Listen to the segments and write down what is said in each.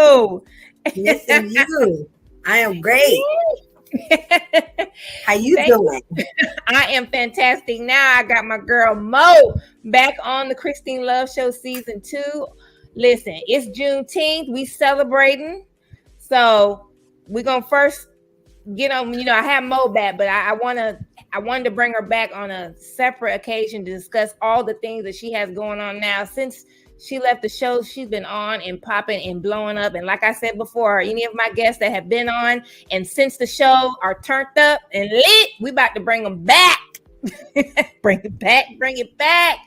you? Listen, you. I am great. How you doing? I am fantastic. Now I got my girl Mo back on the Christine Love Show season 2. Listen, it's Juneteenth. We celebrating. So we're gonna first get on. I have Mo back, but I wanted to bring her back on a separate occasion to discuss all the things that she has going on now. Since she left the show, she's been on and popping and blowing up. And like I said before, any of my guests that have been on and since the show are turned up and lit, we about to bring them back. Bring it back.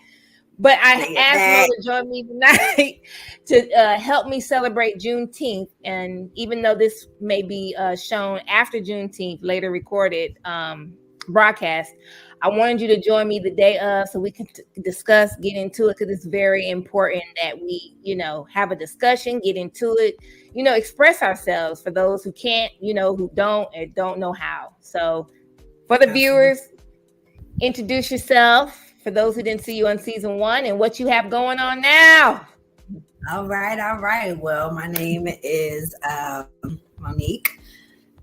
But I asked Mo to join me tonight to help me celebrate Juneteenth. And even though this may be shown after Juneteenth, later recorded broadcast, I wanted you to join me the day of so we can discuss, get into it, because it's very important that we, have a discussion, get into it, express ourselves for those who can't, who don't or don't know how. So for the viewers, introduce yourself for those who didn't see you on season 1 and what you have going on now. All right. Well, my name is Monique.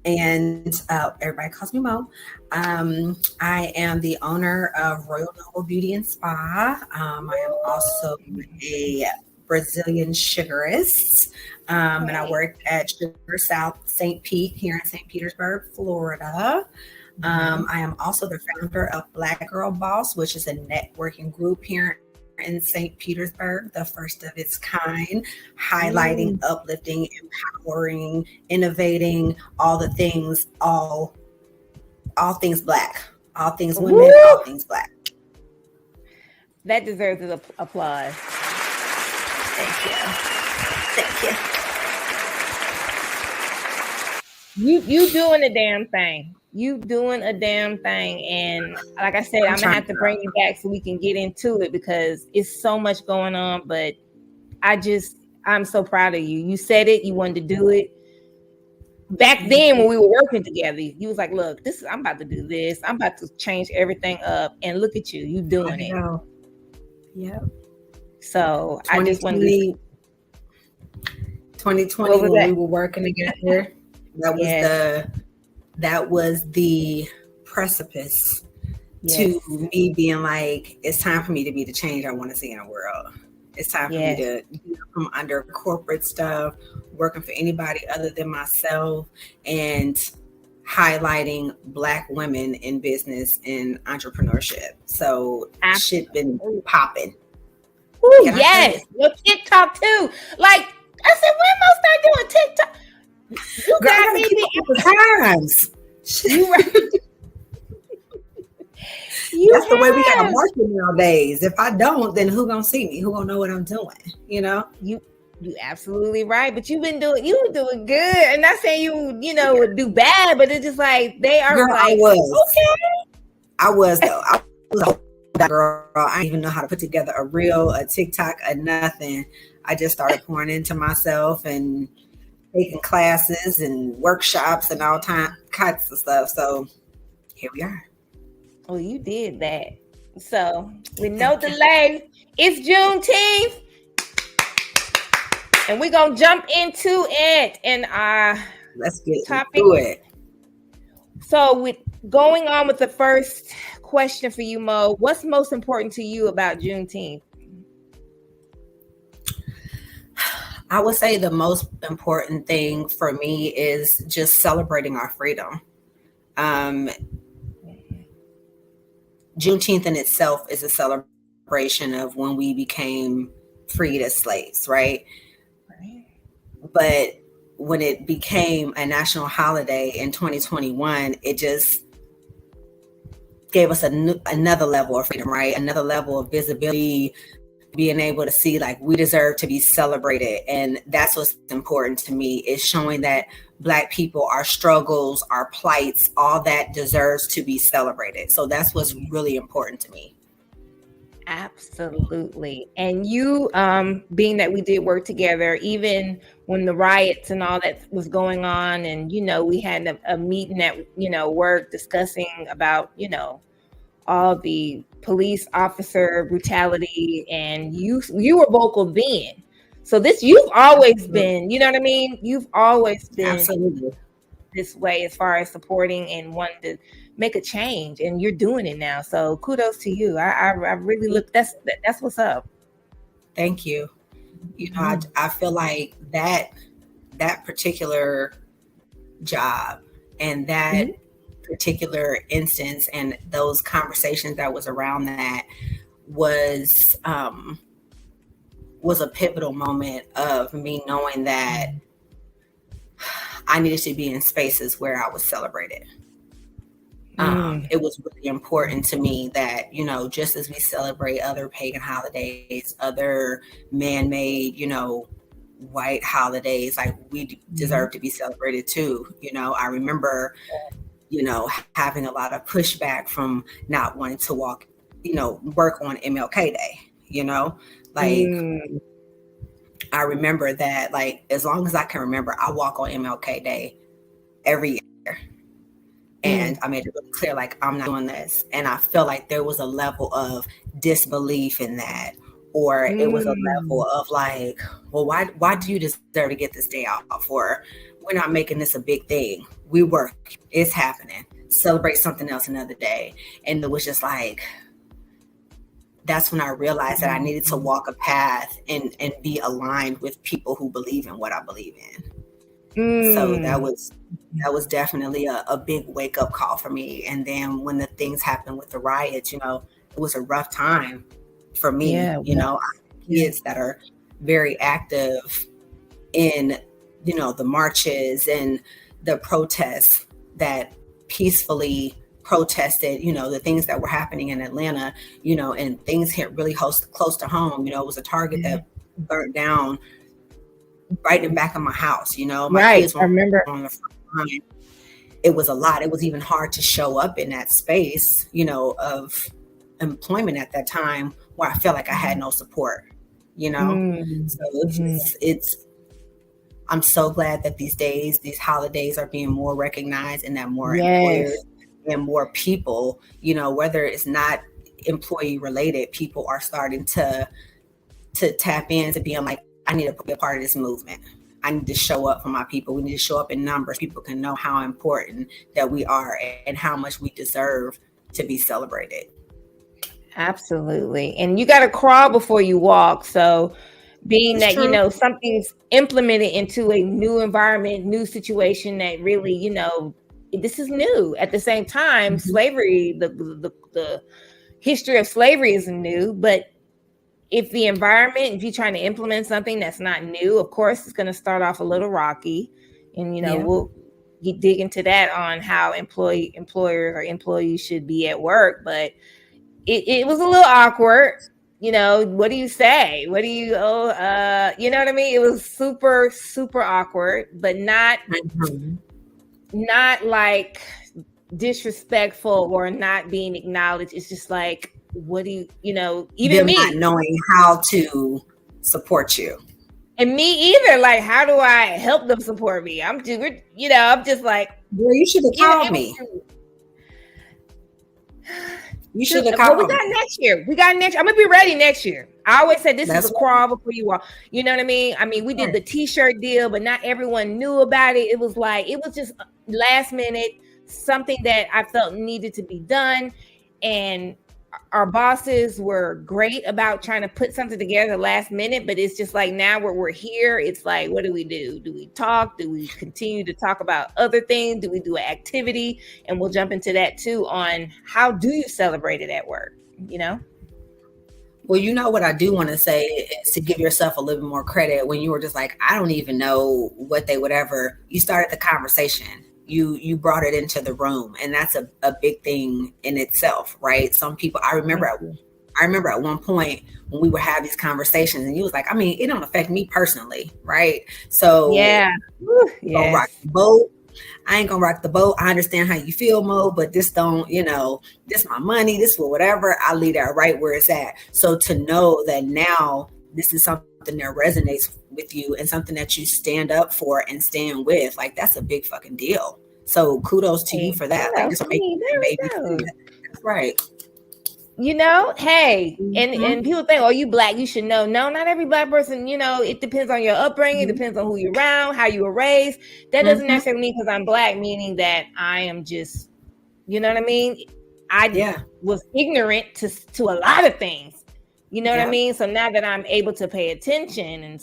And everybody calls me Mo. I am the owner of Royal Noble Beauty and Spa. I am also a Brazilian sugarist. And I work at Sugar South St. Pete here in St. Petersburg, Florida. I am also the founder of Black Girl Boss, which is a networking group here in St. Petersburg, the first of its kind, highlighting, uplifting, empowering, innovating, all the things, all things Black, all things women, all things Black. That deserves an applause. Thank you. You doing a damn thing. You doing a damn thing. And like I said, I'm gonna have to bring you back so we can get into it because it's so much going on. But I'm so proud of you. You said it, you wanted to do it. Back then when we were working together, you was like, look, I'm about to do this. I'm about to change everything up. And look at you doing it. Yep. So I just wanted to 2020 when we were working together, that was the precipice to me being like, it's time for me to be the change I want to see in the world. It's time for me to come under corporate stuff, working for anybody other than myself, and highlighting Black women in business and entrepreneurship. So shit been popping. Oh yes, your TikTok too. Like I said, when am I start doing TikTok? You got me times. You right. That's the way we gotta market nowadays. If I don't, then who gonna see me? Who gonna know what I'm doing? You absolutely right. But you were doing good. And not saying you would do bad, but it's just like they are. Girl, like, I was. Okay. I was though. I was that girl. I didn't even know how to put together a TikTok, a nothing. I just started pouring into myself and taking classes and workshops and all kinds of stuff. So here we are. Oh, you did that. So with no delay, it's Juneteenth. And we're going to jump into it. And let's get into it. So with going on with the first question for you, Mo, what's most important to you about Juneteenth? I would say the most important thing for me is just celebrating our freedom. Juneteenth in itself is a celebration of when we became freed as slaves, right? But when it became a national holiday in 2021, it just gave us another level of freedom, right? Another level of visibility, being able to see like we deserve to be celebrated. And that's what's important to me, is showing that Black people, our struggles, our plights, all that deserves to be celebrated. So that's what's really important to me. Absolutely. And you, being that we did work together, even when the riots and all that was going on, and, we had a meeting at, work discussing about, all the police officer brutality, and you were vocal then. So you've always been, you know what I mean? You've always been Absolutely. this way as far as supporting and wanting to make a change, and you're doing it now. So kudos to you. I really look, that's what's up. Thank you. I feel like that particular job and that particular instance and those conversations that was around that was a pivotal moment of me knowing that I needed to be in spaces where I was celebrated. It was really important to me that, just as we celebrate other pagan holidays, other man-made, white holidays, like we deserve to be celebrated too. I remember, having a lot of pushback from not wanting to work on MLK Day, I remember that, like, as long as I can remember, I walk on MLK Day every year. And I made it really clear, like, I'm not doing this. And I felt like there was a level of disbelief in that. Or it was a level of like, well, why do you deserve to get this day off? Or we're not making this a big thing. We work. It's happening. Celebrate something else another day. And it was just like, that's when I realized that I needed to walk a path and be aligned with people who believe in what I believe in. So that was definitely a big wake up call for me. And then when the things happened with the riots, it was a rough time for me. I have kids that are very active in, the marches and the protests that peacefully protested, the things that were happening in Atlanta, and things hit really close to home. It was a Target that burnt down right in the back of my house. My kids were I remember on the front line. It was a lot. It was even hard to show up in that space, of employment at that time where I felt like I had no support, So it's I'm so glad that these holidays are being more recognized and that more employers and more people, whether it's not employee related, people are starting to tap into being like, I need to be a part of this movement. I need to show up for my people. We need to show up in numbers. People can know how important that we are and how much we deserve to be celebrated. Absolutely. And you got to crawl before you walk. So being that, something's implemented into a new environment, new situation that really, this is new. At the same time, slavery, the history of slavery isn't new, but if the environment, if you're trying to implement something that's not new, of course, it's going to start off a little rocky. And, we'll dig into that on how employers or employees should be at work. But it was a little awkward. What do you say? What do you, you know what I mean? It was super, super awkward, but not like disrespectful or not being acknowledged. It's just like, what do you, even them me not knowing how to support you. And me either. Like, how do I help them support me? I'm just like, well, you should have called me. You should have called me. We got next year. I'm gonna be ready next year. I always said this is a crawl before you walk. You know what I mean? We did the t-shirt deal, but not everyone knew about it. It was just last minute, something that I felt needed to be done. And our bosses were great about trying to put something together last minute, but it's just like now we're here. It's like, what do we do? Do we talk? Do we continue to talk about other things? Do we do an activity? And we'll jump into that too on how do you celebrate it at work, Well, what I do want to say is to give yourself a little bit more credit when you were just like, I don't even know what they would ever, you started the conversation. You brought it into the room, and that's a big thing in itself, right? Some people, I remember at one point when we would have these conversations and you was like, it don't affect me personally, right? So gonna rock the boat. I ain't gonna rock the boat. I understand how you feel, Mo, but this don't, this my money, this for whatever. I leave that right where it's at. So to know that now this is something that resonates with you and something that you stand up for and stand with, like, that's a big fucking deal. So kudos to you for that. Like, just making baby. That's right. hey, and Mhm. people think, oh, you black, you should know. No, not every black person, it depends on your upbringing, it depends on who you're around, how you were raised. That doesn't Mhm. necessarily mean because I'm black, meaning that I am just, you know what I mean? I Yeah. was ignorant to a lot of things. You know what I Yeah. mean? So now that I'm able to pay attention and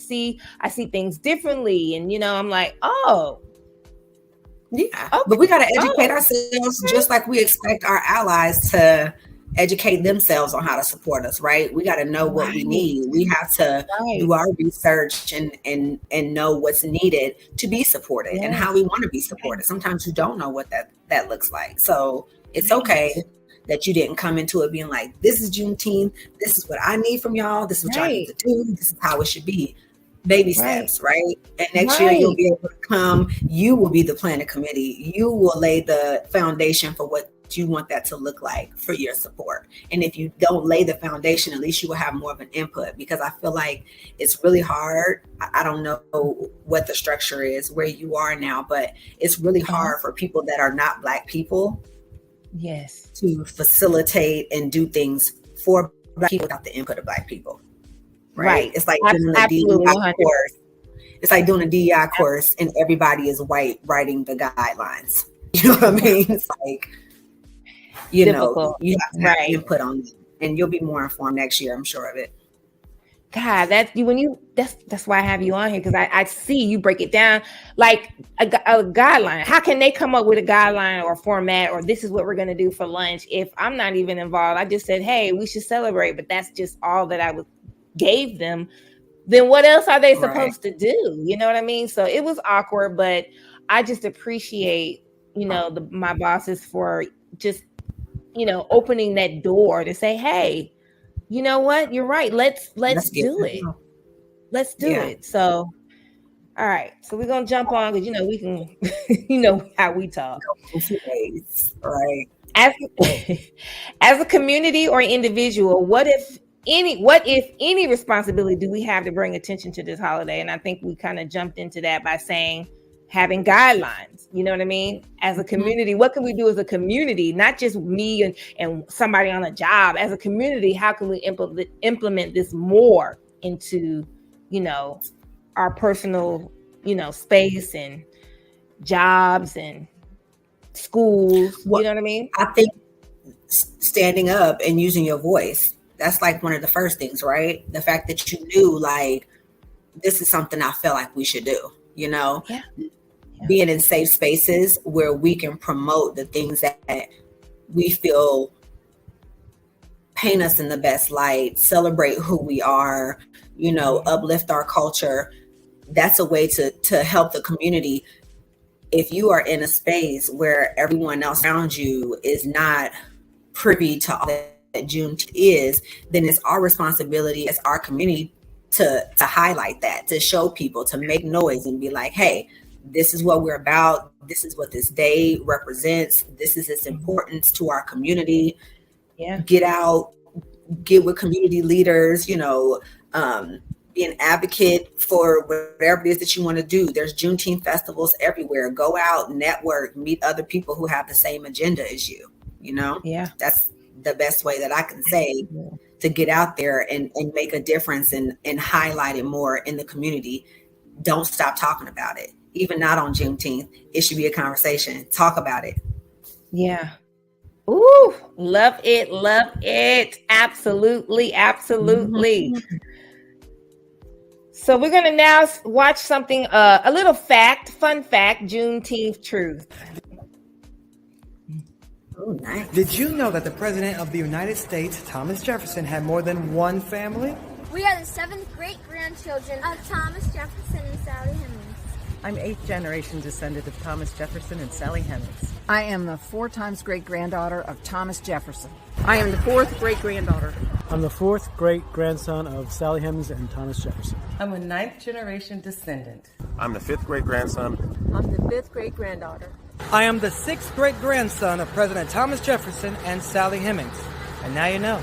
I see things differently, and I'm like, oh, Yeah. okay, But we got to educate oh, ourselves just like we expect our allies to educate themselves on how to support us, right? We got to know what we right, need. We have to right, do our research and know what's needed to be supported and how we yes, want to be supported. Sometimes you don't know what that looks like. So it's okay right, that you didn't come into it being like, this is Juneteenth. This is what I need from y'all. This is what y'all need right, to do. This is how it should be. Baby right, steps, right? And next year you'll right. be able to come. You will be the planning committee. You will lay the foundation for what you want that to look like for your support. And if you don't lay the foundation, at least you will have more of an input, because I feel like it's really hard. I don't know what the structure is where you are now, but it's really Uh-huh. hard for people that are not Black people Yes. to facilitate and do things for Black people without the input of Black people. Right? Right. It's like doing a Absolutely, DEI 100. course. It's like doing a DEI course and everybody is white writing the guidelines. You know what I mean? It's like, Difficult. you have to have Right. input on it, and you'll be more informed next year, I'm sure of it. God, that's why I have you on here, because I see you break it down like a guideline. How can they come up with a guideline or a format, or this is what we're going to do for lunch if I'm not even involved? I just said, hey, we should celebrate, but that's just all that gave them. Then what else are they Right. supposed to do? You know what I mean? So it was awkward, but I just appreciate, my bosses for just, opening that door to say, hey, you know what? You're right. Let's Let's get do it. to Let's do Yeah. it. So, all right. So we're gonna jump on because we can, how we talk. Ways, right. As as a community or individual, what if any responsibility do we have to bring attention to this holiday? And I think we kind of jumped into that by saying having guidelines. You know what I mean? As a community, what can we do as a community? Not just me and somebody on a job. As a community, how can we implement this more into, our personal, space and jobs and schools? Well, You know what I mean? I think standing up and using your voice, that's like one of the first things, right? The fact that you knew, like, this is something I feel like we should do, Yeah. being in safe spaces where we can promote the things that we feel paint us in the best light, celebrate who we are, uplift our culture. That's a way to help the community. If you are in a space where everyone else around you is not privy to all that Juneteenth is, then it's our responsibility as our community to highlight that, to show people, to make noise and be like, hey, this is what we're about. This is what this day represents. This is its importance to our community. Yeah. Get out, get with community leaders, be an advocate for whatever it is that you want to do. There's Juneteenth festivals everywhere. Go out, network, meet other people who have the same agenda as you. Yeah. That's the best way that I can say to get out there and make a difference and highlight it more in the community. Don't stop talking about it. Even not on Juneteenth, it should be a conversation. Talk about it. Yeah. Ooh, love it. Love it. Absolutely. Absolutely. Mm-hmm. So we're going to now watch something, a little fun fact, Juneteenth truth. Oh, nice. Did you know that the President of the United States, Thomas Jefferson, had more than one family? We are the 7th great-grandchildren of Thomas Jefferson and Sally Hemings. I'm 8th generation descendant of Thomas Jefferson and Sally Hemings. I am the 4 times great-granddaughter of Thomas Jefferson. I am the 4th great-granddaughter. I'm the 4th great-grandson of Sally Hemings and Thomas Jefferson. I'm a 9th generation descendant. I'm the 5th great-grandson. I'm the 5th great-granddaughter. I am the 6th great-grandson of President Thomas Jefferson and Sally Hemings. And now you know.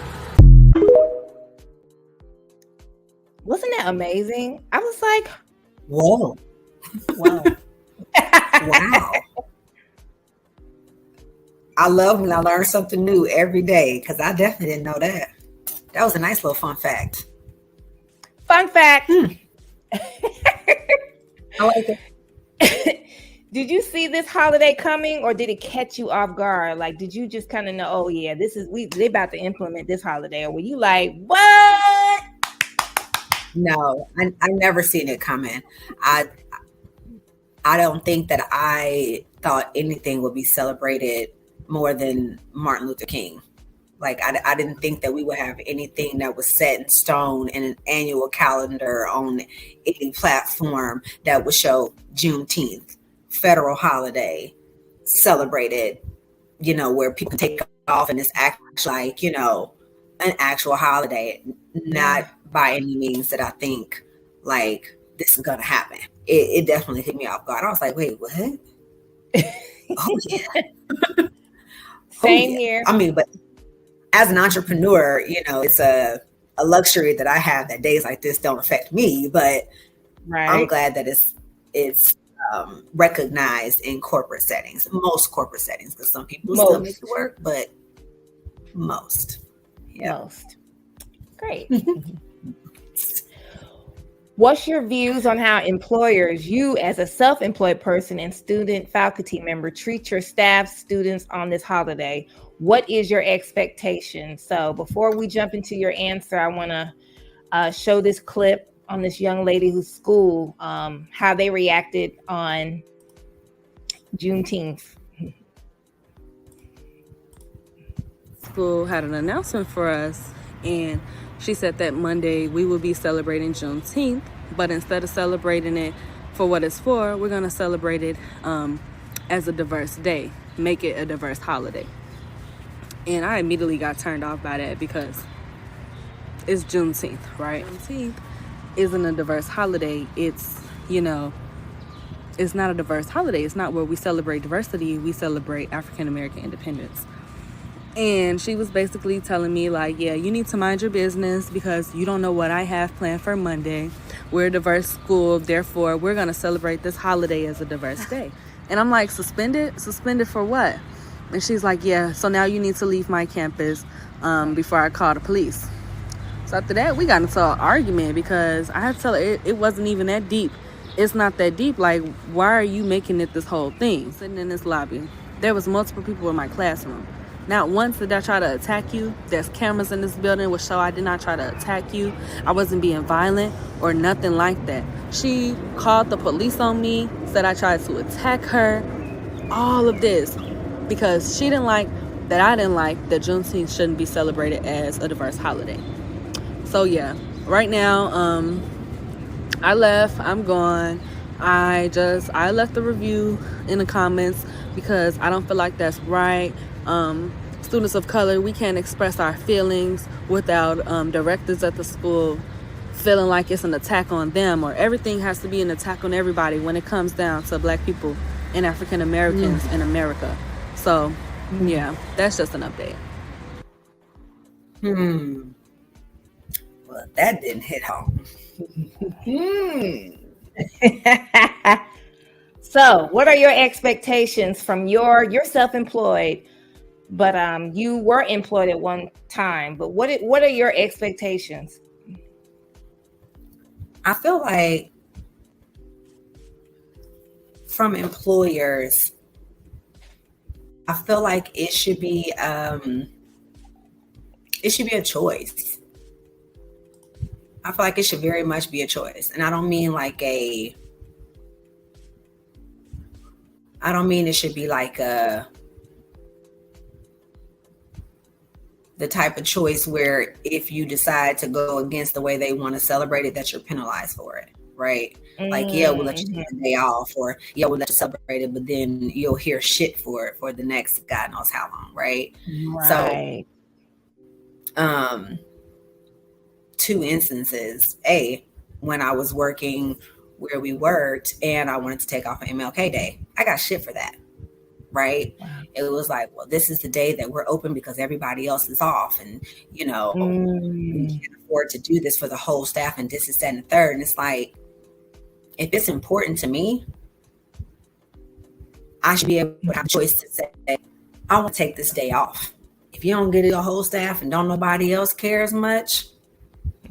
Wasn't that amazing? I was like, whoa. Wow. Wow. I love when I learn something new every day because I definitely didn't know that. That was a nice little fun fact. Fun fact. I like it. Did you see this holiday coming, or did it catch you off guard? Like, did you just kind of know, oh yeah, they about to implement this holiday, or were you like, what? No, I never seen it coming. I don't think that I thought anything would be celebrated more than Martin Luther King. Like, I didn't think that we would have anything that was set in stone in an annual calendar on any platform that would show Juneteenth, federal holiday, celebrated, where people can take off and it's actually like, an actual holiday, not by any means that I think like this is going to happen. It definitely hit me off guard. I was like, wait, what? Oh, yeah. Same here. I mean, but as an entrepreneur, it's a luxury that I have that days like this don't affect me, but I'm glad that it's recognized in corporate settings, most corporate settings, because some people still make it work, but most. Yeah. Most. Great. What's your views on how employers, you as a self-employed person and student faculty member, treat your staff, students on this holiday? What is your expectation? So before we jump into your answer, I want to show this clip on this young lady whose school, how they reacted on Juneteenth. School had an announcement for us, and she said that Monday we will be celebrating Juneteenth, but instead of celebrating it for what it's for, we're going to celebrate it as a diverse day, make it a diverse holiday. And I immediately got turned off by that because it's Juneteenth, right? Juneteenth isn't a diverse holiday. It's, it's not a diverse holiday. It's not where we celebrate diversity. We celebrate African American independence. And she was basically telling me like, yeah, you need to mind your business because you don't know what I have planned for Monday. We're a diverse school. Therefore, we're going to celebrate this holiday as a diverse day. And I'm like, suspended? Suspended for what? And she's like, yeah, so now you need to leave my campus before I call the police. So after that, we got into an argument because I had to tell her it wasn't even that deep. It's not that deep. Like, why are you making it this whole thing? Sitting in this lobby, there was multiple people in my classroom. Not once did I try to attack you. There's cameras in this building which show I did not try to attack you. I wasn't being violent or nothing like that. She called the police on me, said I tried to attack her. All of this because she didn't like that I didn't like that Juneteenth shouldn't be celebrated as a diverse holiday. So yeah, right now, I left, I'm gone. I left the review in the comments because I don't feel like that's right. Students of color, we can't express our feelings without directors at the school feeling like it's an attack on them, or everything has to be an attack on everybody when it comes down to Black people and African Americans in America. So yeah, that's just an update. Well, that didn't hit home. So what are your expectations from you're self-employed, but you were employed at one time, but what are your expectations? I feel like from employers, I feel like it should be a choice. I feel like it should very much be a choice. And I don't mean it should be like the type of choice where if you decide to go against the way they want to celebrate it, that you're penalized for it, right? Like, yeah, we'll let you take a day off, or yeah, we'll let you celebrate it, but then you'll hear shit for it for the next God knows how long, right? Right. So, two instances. When I was working where we worked and I wanted to take off an MLK Day, I got shit for that, right? Wow. It was like, well, this is the day that we're open because everybody else is off, and we can't afford to do this for the whole staff, and this is that and the third. And it's like, if it's important to me, I should be able to have a choice to say, I want to take this day off. If you don't get it, your whole staff, and don't nobody else care as much,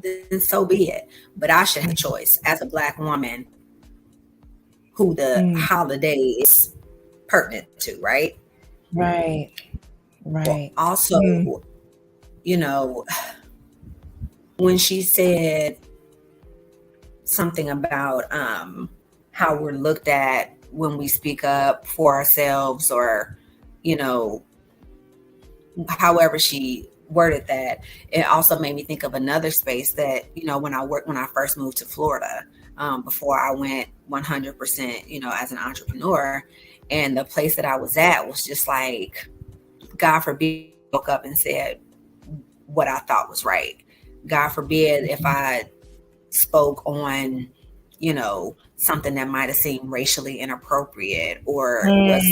then so be it. But I should have a choice as a Black woman who the holiday is pertinent to, right? Right. Well, also, you know, when she said something about how we're looked at when we speak up for ourselves, or, you know, however she worded that, it also made me think of another space that, you know, when I first moved to Florida, before I went 100%, you know, as an entrepreneur, and the place that I was at was just like, God forbid, woke up and said what I thought was right. God forbid if I spoke on, you know, something that might have seemed racially inappropriate, or was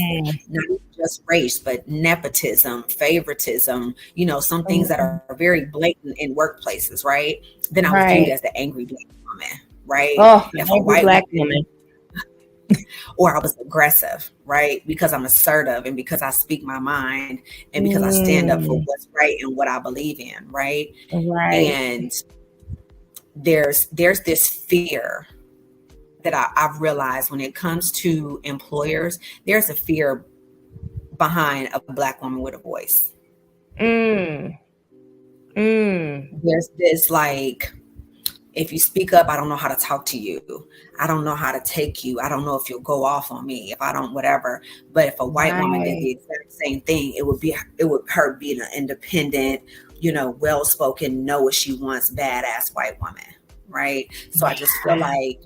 not just race, but nepotism, favoritism, you know, some things that are very blatant in workplaces, right? Then I was viewed as the angry Black woman, right? Oh, if a white Black woman. Or I was aggressive, right? Because I'm assertive, and because I speak my mind, and because I stand up for what's right and what I believe in, right? And there's this fear that I've realized when it comes to employers. There's a fear behind a Black woman with a voice. There's this like, if you speak up, I don't know how to talk to you. I don't know how to take you. I don't know if you'll go off on me, if I don't, whatever. But if a white woman did the exact same thing, it would her being an independent, you know, well-spoken, know what she wants, badass white woman, right? So I just feel like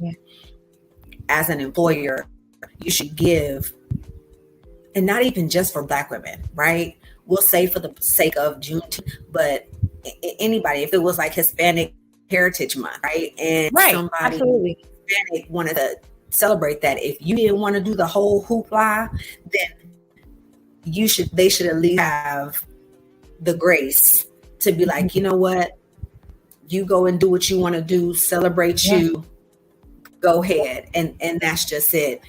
as an employer, you should give, and not even just for Black women, right? We'll say for the sake of Juneteenth, but anybody, if it was like Hispanic Heritage Month, right? And somebody Hispanic wanted to celebrate that. If you didn't want to do the whole hoopla, then they should at least have the grace to be like, you know what? You go and do what you want to do, celebrate you, go ahead. And that's just it.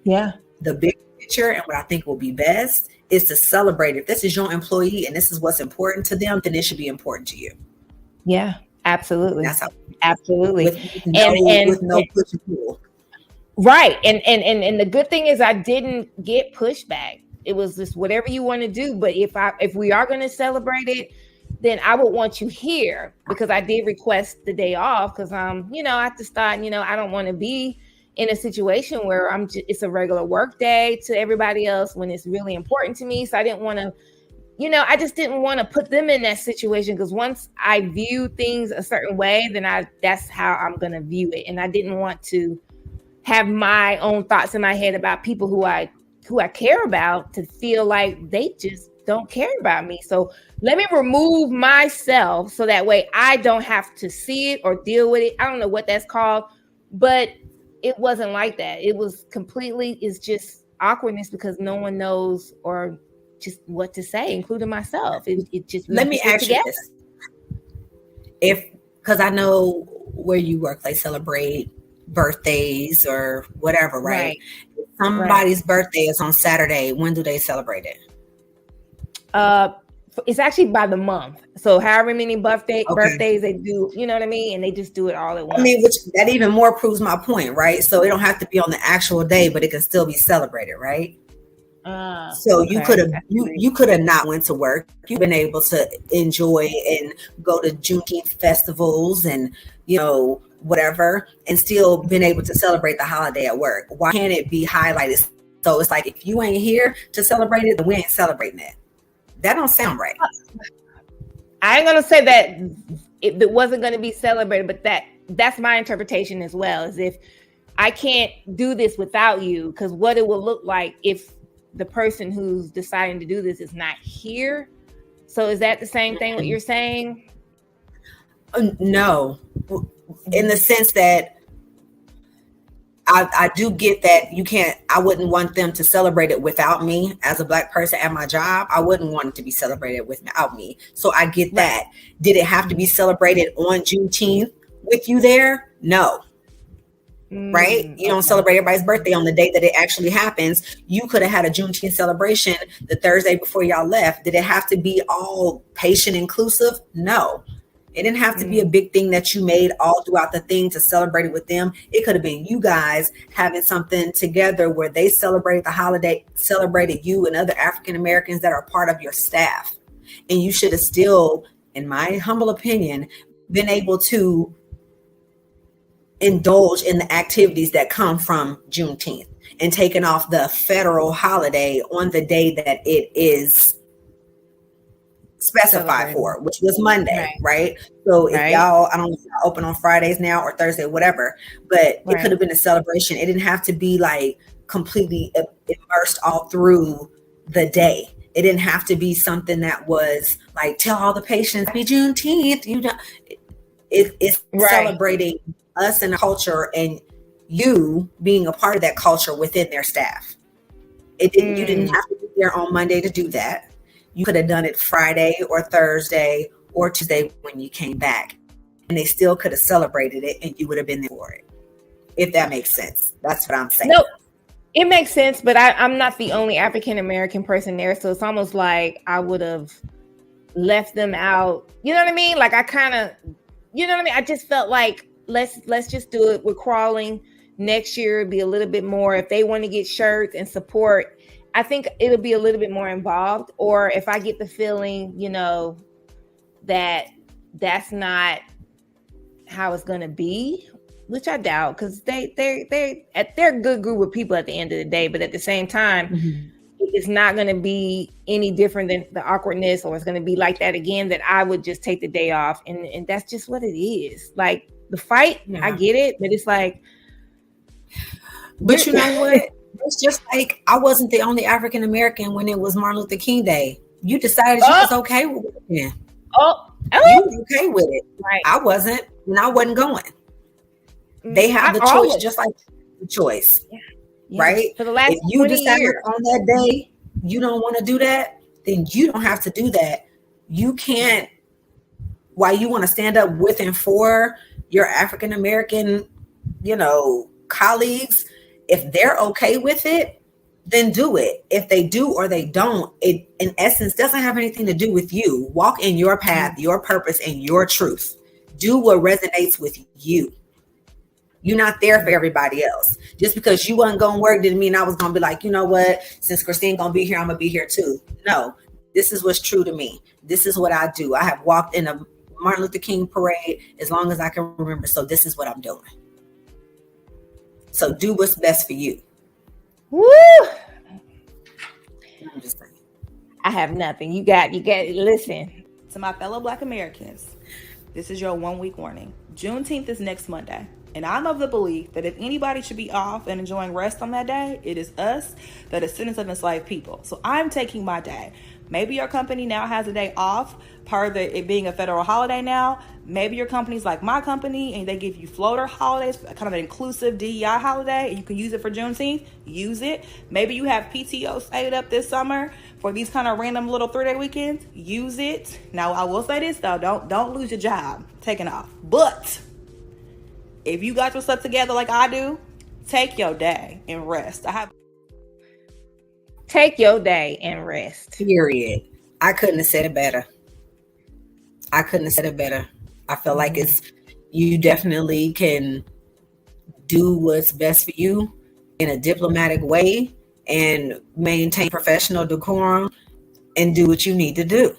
Yeah. The big picture, and what I think will be best, is to celebrate. If this is your employee and this is what's important to them, then it should be important to you. Yeah. Absolutely. That's how, absolutely. With no push and pull. Right. And the good thing is I didn't get pushback. It was just whatever you want to do. But if we are going to celebrate it, then I would want you here, because I did request the day off, because you know, I just thought, you know, I don't want to be in a situation where it's a regular work day to everybody else when it's really important to me. So I didn't want to, you know, I just didn't want to put them in that situation, because once I view things a certain way, then that's how I'm going to view it. And I didn't want to have my own thoughts in my head about people who I care about to feel like they just don't care about me. So let me remove myself so that way I don't have to see it or deal with it. I don't know what that's called, but it wasn't like that. It was it's just awkwardness because no one knows or just what to say, including myself. It just, let me ask you this. Because I know where you work, they celebrate birthdays or whatever, right? If somebody's birthday is on Saturday, when do they celebrate it? It's actually by the month. So however many birthdays they do, you know what I mean? And they just do it all at once. I mean, which that even more proves my point, right? So it don't have to be on the actual day, but it can still be celebrated, right? So you could have not went to work. You've been able to enjoy and go to Juneteenth festivals and, you know, whatever, and still been able to celebrate the holiday at work. Why can't it be highlighted? So it's like, if you ain't here to celebrate it, then we ain't celebrating it. That don't sound right. I ain't gonna say that it wasn't gonna be celebrated, but that's my interpretation as well. As if I can't do this without you, because what it will look like if the person who's deciding to do this is not here. So is that the same thing what you're saying? No, in the sense that I do get that you can't, I wouldn't want them to celebrate it without me as a Black person at my job. I wouldn't want it to be celebrated without me. So I get that. Did it have to be celebrated on Juneteenth with you there? No. right? You don't celebrate everybody's birthday on the day that it actually happens. You could have had a Juneteenth celebration the Thursday before y'all left. Did it have to be all patient inclusive? No. It didn't have to be a big thing that you made all throughout the thing to celebrate it with them. It could have been you guys having something together where they celebrated the holiday, celebrated you and other African Americans that are part of your staff. And you should have still, in my humble opinion, been able to indulge in the activities that come from Juneteenth and taking off the federal holiday on the day that it is specified for, which was Monday, right? So if y'all, I don't know if y'all open on Fridays now or Thursday, whatever, but it could have been a celebration. It didn't have to be like completely immersed all through the day. It didn't have to be something that was like, tell all the patients, happy Juneteenth. You know, it's celebrating us and the culture and you being a part of that culture within their staff. It didn't. You didn't have to be there on Monday to do that. You could have done it Friday or Thursday or Tuesday when you came back, and they still could have celebrated it, and you would have been there for it. If that makes sense, that's what I'm saying. No, it makes sense, but I'm not the only African American person there, so it's almost like I would have left them out. You know what I mean? Like I kind of, you know what I mean? I just felt like let's just do it. We're crawling next year. It'd be a little bit more if they want to get shirts and support. I think it'll be a little bit more involved, or if I get the feeling, you know, that that's not how it's going to be, which I doubt, because they're a good group of people at the end of the day, but at the same time, it's not going to be any different than the awkwardness, or it's going to be like that again, that I would just take the day off. And that's just what it is. Like the fight, I get it, but it's like, but you know what? It's just like I wasn't the only African American when it was Martin Luther King Day. You decided you was okay with it. Yeah. You were okay with it. Right. I wasn't, and I wasn't going. They have the choice, just like the choice, right? For the last if you decide on that day you don't want to do that, then you don't have to do that. You can't. Why you want to stand up with and for your African American, you know, colleagues? If they're okay with it, then do it. If they do or they don't, it in essence doesn't have anything to do with you. Walk in your path, your purpose, and your truth. Do what resonates with you. You're not there for everybody else. Just because you wasn't going to work didn't mean I was going to be like, you know what, since Christine going to be here, I'm going to be here too. No, this is what's true to me. This is what I do. I have walked in a Martin Luther King parade as long as I can remember. So this is what I'm doing. So do what's best for you. Woo! I'm just saying. I have nothing. You got listen. To my fellow Black Americans, this is your 1 week warning. Juneteenth is next Monday. And I'm of the belief that if anybody should be off and enjoying rest on that day, it is us, the descendants of enslaved people. So I'm taking my day. Maybe your company now has a day off, per it being a federal holiday now. Maybe your company's like my company and they give you floater holidays, kind of an inclusive DEI holiday, and you can use it for Juneteenth. Use it. Maybe you have PTO saved up this summer for these kind of random little 3-day weekends. Use it. Now, I will say this though, don't lose your job taking off. But if you got your stuff together like I do, take your day and rest. Take your day and rest. Period. I couldn't have said it better. I feel like you definitely can do what's best for you in a diplomatic way and maintain professional decorum and do what you need to do.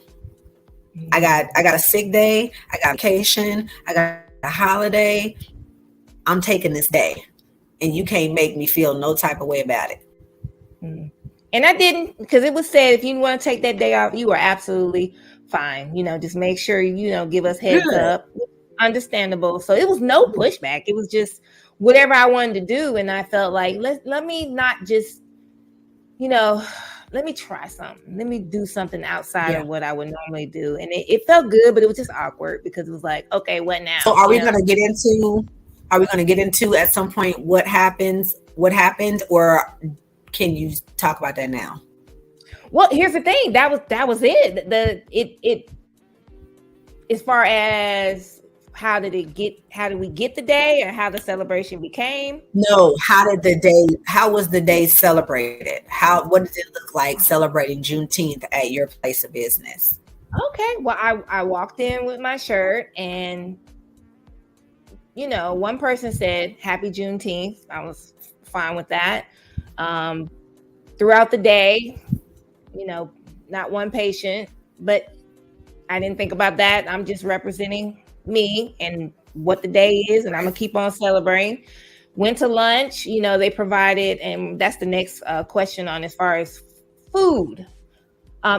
I got a sick day. I got vacation. I got a holiday. I'm taking this day, and you can't make me feel no type of way about it. And I didn't, because it was said if you want to take that day off, you are absolutely fine. You know, just make sure give us heads up. Understandable. So it was no pushback. It was just whatever I wanted to do, and I felt like let me not just, let me try something. Let me do something outside of what I would normally do, and it felt good, but it was just awkward because it was like, okay, what now? So are we going to get into? Are we going to get into at some point what happened, or can you talk about that now? Well, here's the thing. That was it. It as far as how did we get the day, or how the celebration became? No, how was the day celebrated? What does it look like celebrating Juneteenth at your place of business? Okay, well, I walked in with my shirt, and one person said Happy Juneteenth. I was fine with that. Throughout the day, not one patient, but I didn't think about that. I'm just representing me and what the day is, and I'm gonna keep on celebrating. Went to lunch, they provided, and that's the next question on as far as food.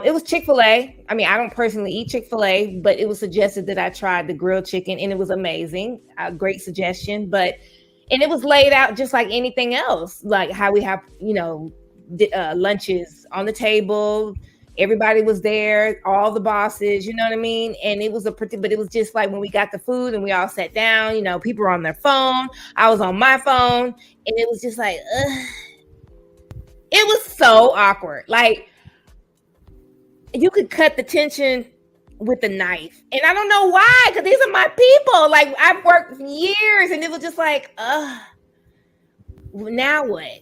It was Chick-fil-A. I mean, I don't personally eat Chick-fil-A, but it was suggested that I tried the grilled chicken, and it was amazing. Great suggestion, and it was laid out just like anything else, like how we have, lunches on the table. Everybody was there, all the bosses, you know what I mean? And it was but it was just like when we got the food and we all sat down, people were on their phone. I was on my phone, and it was just like, it was so awkward. Like, you could cut the tension with a knife. And I don't know why, because these are my people. Like, I've worked years, and it was just like, now what?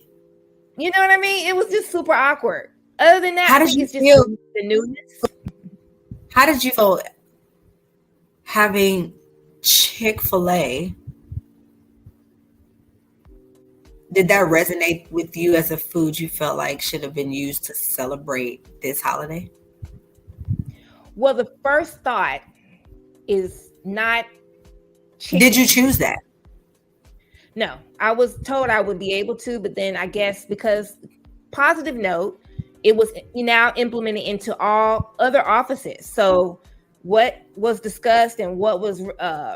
You know what I mean? It was just super awkward. Other than that, how did you feel? The newness. How did you feel having Chick-fil-A? Did that resonate with you as a food you felt like should have been used to celebrate this holiday? Well, the first thought is not chicken. Did you choose that? No, I was told I would be able to, but then I guess because positive note, it was now implemented into all other offices. So what was discussed and what was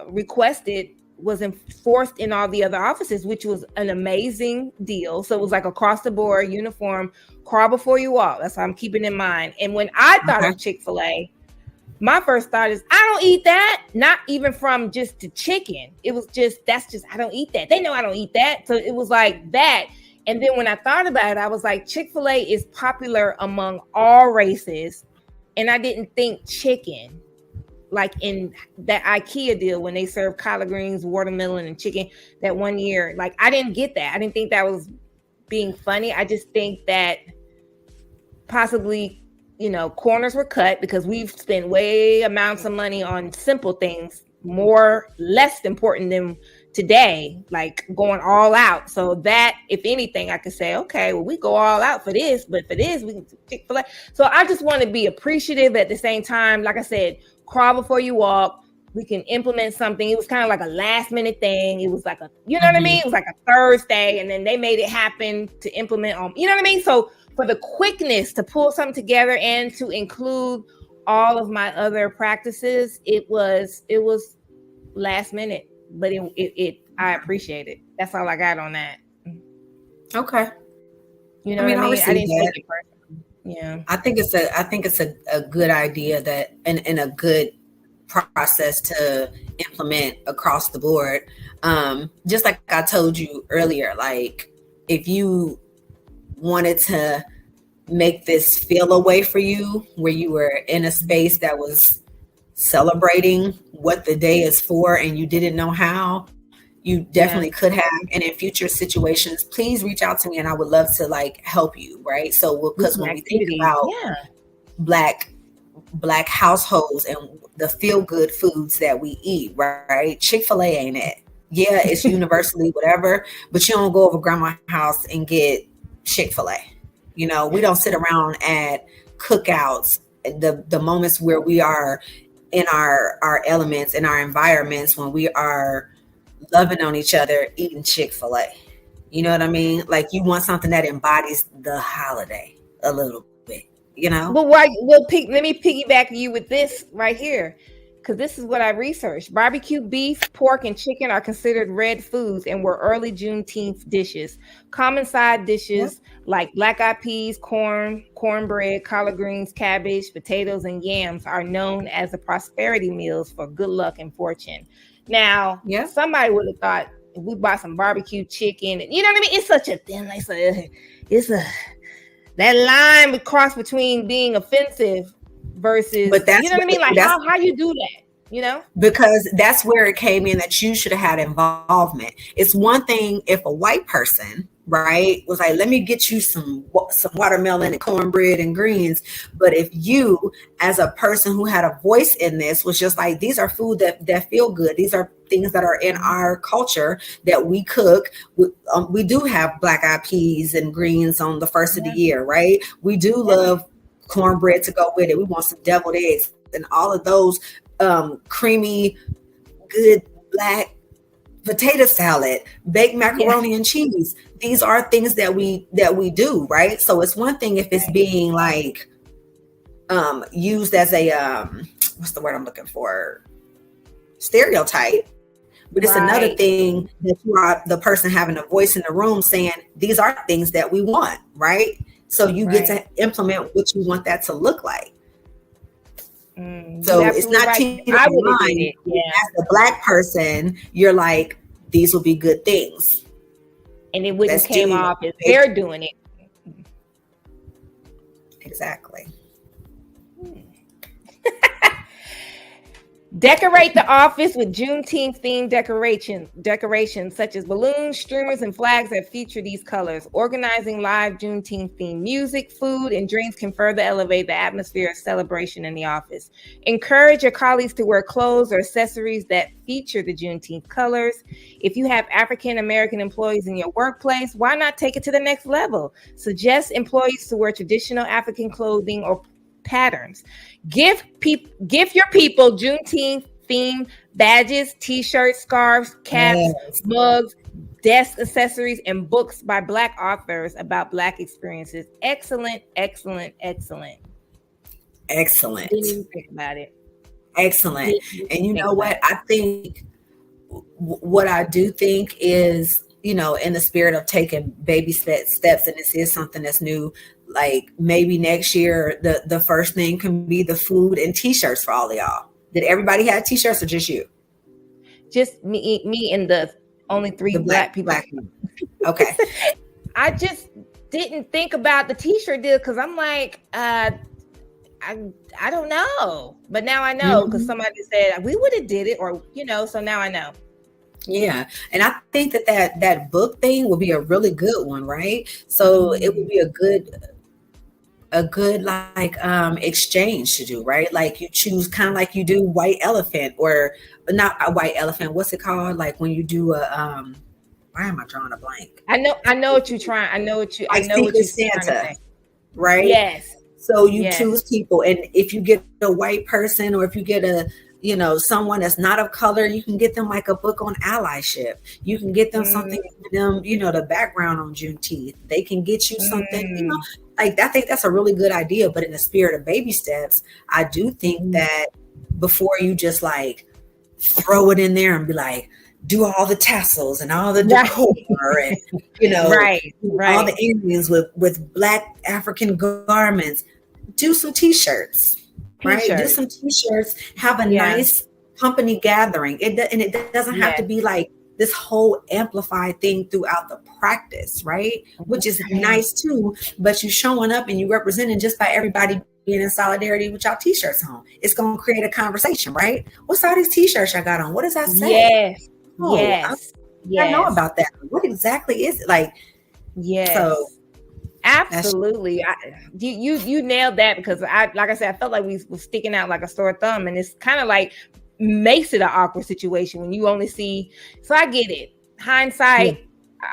requested was enforced in all the other offices, which was an amazing deal. So it was like across the board, uniform, crawl before you walk. That's what I'm keeping in mind. And when I thought of Chick-fil-A, my first thought is, I don't eat that. Not even from just the chicken. It was I don't eat that. They know I don't eat that. So it was like that. And then when I thought about it, I was like, Chick-fil-A is popular among all races. And I didn't think chicken, like in that IKEA deal when they served collard greens, watermelon, and chicken that one year. Like, I didn't get that. I didn't think that was being funny. I just think that possibly, corners were cut because we've spent way amounts of money on simple things, less important than today, like going all out. So that, if anything, I could say, okay, well, we go all out for this, but for this, we can Chick-fil-A. So I just want to be appreciative at the same time. Like I said, crawl before you walk. We can implement something. It was kind of like a last minute thing. It was like what I mean? It was like a Thursday, and then they made it happen to implement on, you know what I mean? So for the quickness to pull something together and to include all of my other practices, it was last minute. But I appreciate it. That's all I got on that. Okay. You know what I mean? I didn't take it personally. Yeah. I think it's a good idea that and a good process to implement across the board. Just like I told you earlier, like if you wanted to make this feel a way for you where you were in a space that was celebrating what the day is for and you didn't know how, you definitely could have. And in future situations, please reach out to me and I would love to like help you, right? So because when we think about black households and the feel good foods that we eat, right? Chick-fil-A ain't it. Yeah, it's universally whatever, but you don't go over grandma's house and get Chick-fil-A. We don't sit around at cookouts, the moments where we are in our elements, in our environments, when we are loving on each other, eating Chick-fil-A. You know what I mean? Like you want something that embodies the holiday a little bit, But why? Well, let me piggyback you with this right here, because this is what I researched. Barbecue beef, pork, and chicken are considered red foods and were early Juneteenth dishes. Common side dishes like black-eyed peas, cornbread, collard greens, cabbage, potatoes, and yams are known as the prosperity meals for good luck and fortune. Now, somebody would have thought if we bought some barbecue chicken, you know what I mean? It's such a thin, that line cross between being offensive versus, but that's, you know what I mean? Like how you do that? you know? Because that's where it came in that you should have had involvement. It's one thing if a white person, right, was like, let me get you some watermelon and cornbread and greens. But if you, as a person who had a voice in this, was just like, these are food that feel good. These are things that are in our culture that we cook. We do have black eyed peas and greens on the first of the year, right? We do love cornbread to go with it. We want some deviled eggs and all of those creamy, good black potato salad, baked macaroni and cheese. These are things that we do, right? So it's one thing if it's being like used as a what's the word I'm looking for? Stereotype. But it's another thing that you are the person having a voice in the room saying these are things that we want, right? So you get to implement what you want that to look like. So it's not cheating your mind. As a black person, you're like, these will be good things. And it wouldn't came off as they're doing it. Exactly. Decorate the office with Juneteenth themed decorations such as balloons, streamers, and flags that feature these colors. Organizing live Juneteenth themed music, food, and drinks can further elevate the atmosphere of celebration in the office. Encourage your colleagues to wear clothes or accessories that feature the Juneteenth colors. If you have African American employees in your workplace, why not take it to the next level? Suggest employees to wear traditional African clothing or patterns. Give your people Juneteenth themed badges, t-shirts, scarves, caps, mugs, desk accessories, and books by Black authors about Black experiences. Excellent. Excellent. Didn't even think about it. Excellent. And you know what? I think what I do think is, you know, in the spirit of taking baby steps, and this is something that's new, like maybe next year, the first thing can be the food and t-shirts for all of y'all. Did everybody have t-shirts or just you? Just me and the only three black people. Okay. I just didn't think about the t-shirt deal because I'm like, I don't know. But now I know because somebody said we would have did it, or, you know, so now I know. Yeah. And I think that book thing would be a really good one, right? So it would be a good like exchange to do, right? Like you choose kind of like you do White Elephant, or not a White Elephant. What's it called? Like when you do a why am I drawing a blank? I know what you're trying. I know what you're trying to say. Right? Yes. So you choose people, and if you get a white person, or if you get a, you know, someone that's not of color, you can get them like a book on allyship. You can get them something, them, you know, the background on Juneteenth. They can get you something, you know, like I think that's a really good idea. But in the spirit of baby steps, I do think that before you just like throw it in there and be like, do all the tassels and all the decor and, you know, all the Indians with black African garments, do some t-shirts. Right, do some t-shirts, have a nice company gathering. It doesn't have to be like this whole amplified thing throughout the practice, right? Which is nice too, but you showing up and you representing just by everybody being in solidarity with y'all t-shirts on. It's gonna create a conversation, right? What's all these t-shirts I got on? What does that say? I know about that. What exactly is it? Like, so absolutely. You nailed that, because like I said, I felt like we were sticking out like a sore thumb, and it's kind of like makes it an awkward situation when you only see. So I get it. Hindsight,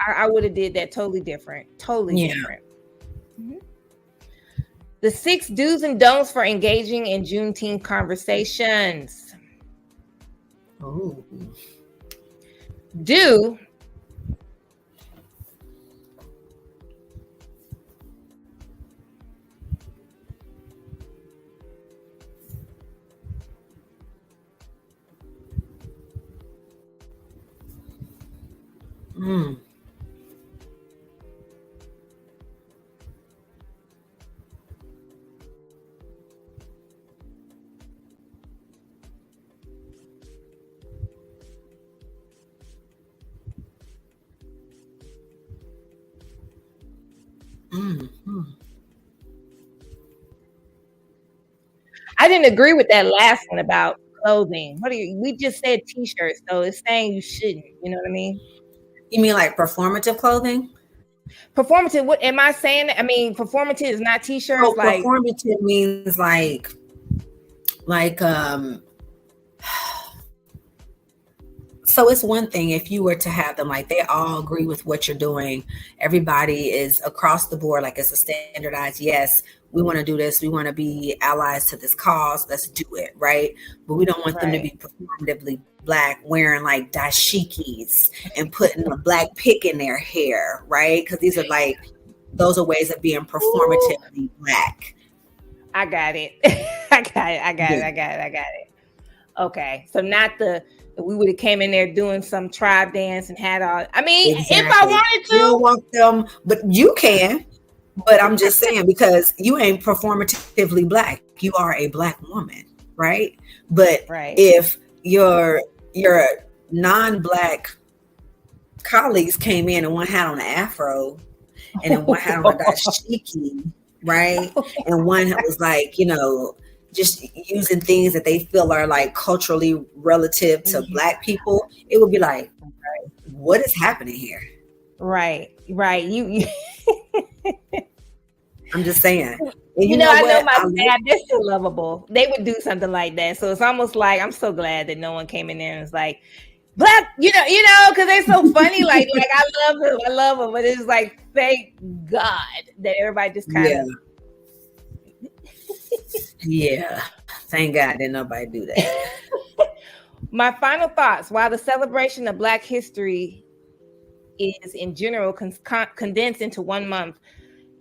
I would have did that totally different. Different. The 6 do's and don'ts for engaging in Juneteenth conversations. Do I didn't agree with that last one about clothing. We just said t-shirts, so it's saying you shouldn't. You know what I mean? You mean like performative clothing? Performative. What am I saying? I mean, performative is not t-shirts. Oh, performative means like so it's one thing if you were to have them like they all agree with what you're doing. Everybody is across the board, like it's a standardized, yes, we want to do this, we want to be allies to this cause, let's do it, right? But we don't want them to be performatively Black, wearing like dashikis and putting a black pick in their hair, right? Because these are like, those are ways of being performatively Black. I got it. I got it. Okay, so not we would have came in there doing some tribe dance and had all. I mean, if I wanted to, you don't want them, but you can. But I'm just saying, because you ain't performatively Black, you are a Black woman, right? But if your non-Black colleagues came in and one had on an afro and then one had on a dashiki, right? And one was like, just using things that they feel are like culturally relative to Black people, it would be like, what is happening here? Right. You I'm just saying. And I know my dad, they're so lovable. They would do something like that. So it's almost like, I'm so glad that no one came in there and was like, Black, because they're so funny. like I love them. But it's like, thank God that everybody just kind of. Yeah. Thank God that nobody do that. My final thoughts. While the celebration of Black history is in general condensed into 1 month,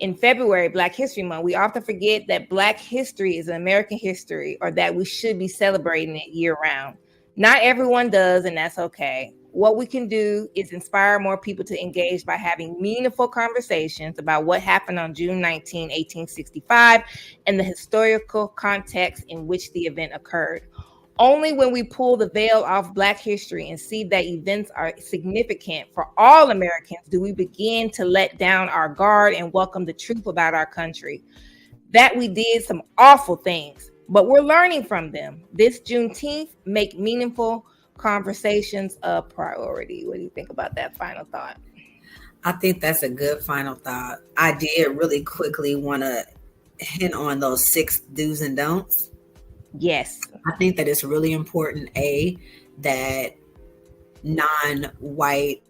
in February, Black History Month, we often forget that Black history is an American history, or that we should be celebrating it year round. Not everyone does, and that's okay. What we can do is inspire more people to engage by having meaningful conversations about what happened on June 19, 1865, and the historical context in which the event occurred. Only when we pull the veil off Black history and see that events are significant for all Americans do we begin to let down our guard and welcome the truth about our country. That we did some awful things, but we're learning from them. This Juneteenth, make meaningful conversations a priority. What do you think about that final thought? I think that's a good final thought. I did really quickly want to hint on those 6 do's and don'ts. Yes. I think that it's really important, that non-white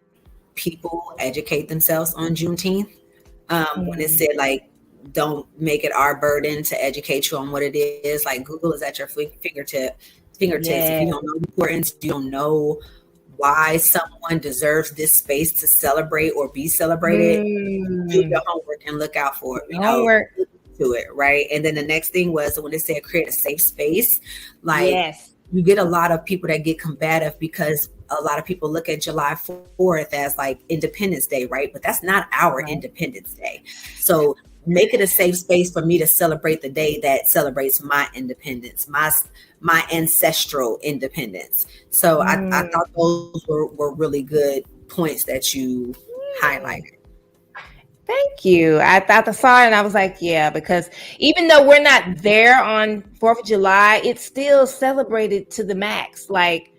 people educate themselves on Juneteenth. When it said, like, don't make it our burden to educate you on what it is. Like, Google is at your fingertips. If you don't know the importance, you don't know why someone deserves this space to celebrate or be celebrated, do your homework and look out for it. To it, right? And then the next thing was when they said create a safe space, like you get a lot of people that get combative because a lot of people look at July 4th as like Independence Day, right? But that's not our Independence Day. So make it a safe space for me to celebrate the day that celebrates my independence, my ancestral independence. So I thought those were really good points that you highlighted. Thank you. I saw it and I was like, yeah, because even though we're not there on 4th of July, it's still celebrated to the max. Like,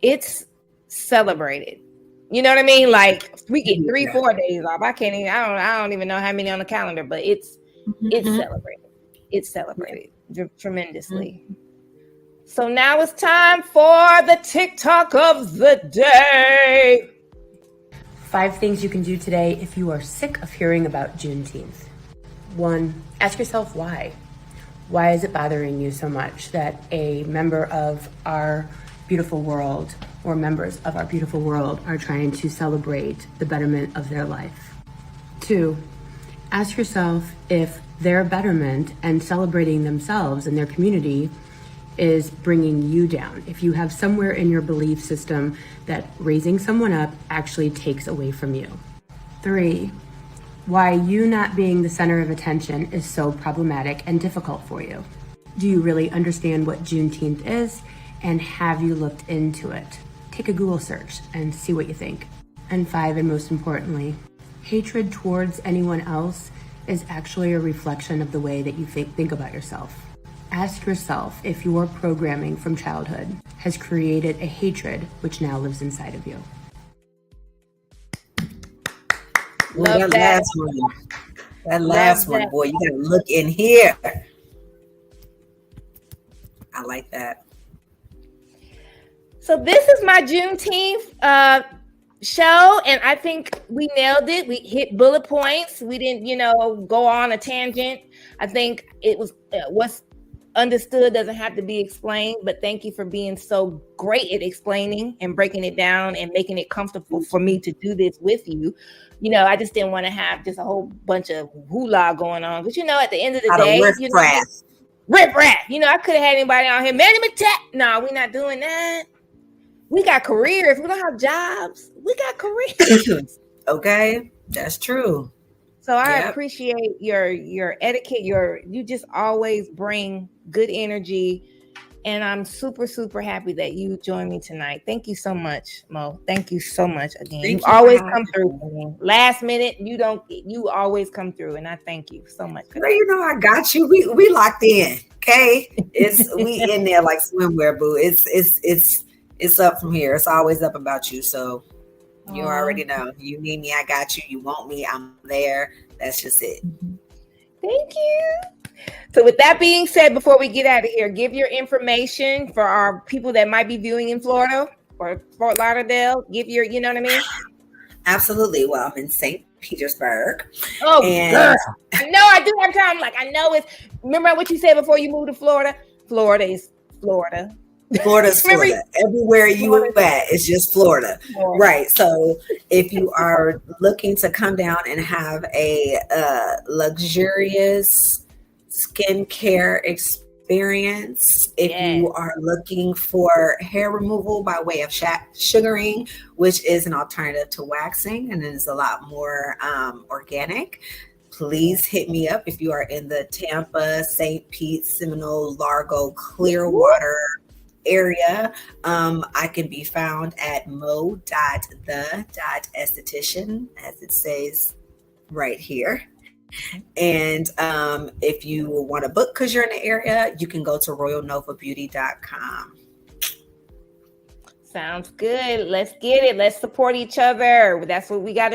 it's celebrated. You know what I mean? Like, we get 3-4 days off. I don't even know how many on the calendar, but it's celebrated. It's celebrated tremendously. So now it's time for the TikTok of the day. 5 things you can do today if you are sick of hearing about Juneteenth. 1, ask yourself why. Why is it bothering you so much that a member of our beautiful world or members of our beautiful world are trying to celebrate the betterment of their life? 2, ask yourself if their betterment and celebrating themselves and their community is bringing you down. If you have somewhere in your belief system that raising someone up actually takes away from you. 3, why you not being the center of attention is so problematic and difficult for you. Do you really understand what Juneteenth is? And have you looked into it? Take a Google search and see what you think. And 5, and most importantly, hatred towards anyone else is actually a reflection of the way that you think about yourself. Ask yourself if your programming from childhood has created a hatred which now lives inside of you. Love that last one. That last one, boy, you gotta look in here. I like that. So this is my Juneteenth show, and I think we nailed it. We hit bullet points. We didn't, go on a tangent. I think it was what's understood doesn't have to be explained, but thank you for being so great at explaining and breaking it down and making it comfortable for me to do this with you. I just didn't want to have just a whole bunch of hula going on. But at the end of the day, rip rap. I could have had anybody on here. Man, no, we're not doing that. We got careers. We don't have jobs. We got careers. Okay, that's true. So I appreciate your etiquette. You just always bring good energy, and I'm super, super happy that you joined me tonight. Thank you so much, Mo. Thank you so much again. You always come through for me. Last minute, you always come through, and I thank you so much. Well, I got you. We locked in. Okay, we in there like swimwear, boo. It's up from here. It's always up about you. So you already know. You need me, I got you. You want me, I'm there. That's just it. Thank you. So with that being said, before we get out of here, give your information for our people that might be viewing in Florida or Fort Lauderdale. Give your, you know what I mean? Absolutely. Well, I'm in St. Petersburg. Oh, girl. I know I do have time. I know remember what you said before you moved to Florida? Florida is Florida. Florida's Florida. Everywhere you at, it's just Florida. Right. So if you are looking to come down and have a luxurious skincare experience, if you are looking for hair removal by way of sugaring, which is an alternative to waxing and is a lot more organic, please hit me up if you are in the Tampa, St. Pete, Seminole, Largo, Clearwater area. I can be found at mo.the.esthetician, as it says right here. And if you want to book because you're in the area, you can go to royalnovabeauty.com. Sounds good. Let's get it. Let's support each other. That's what we got to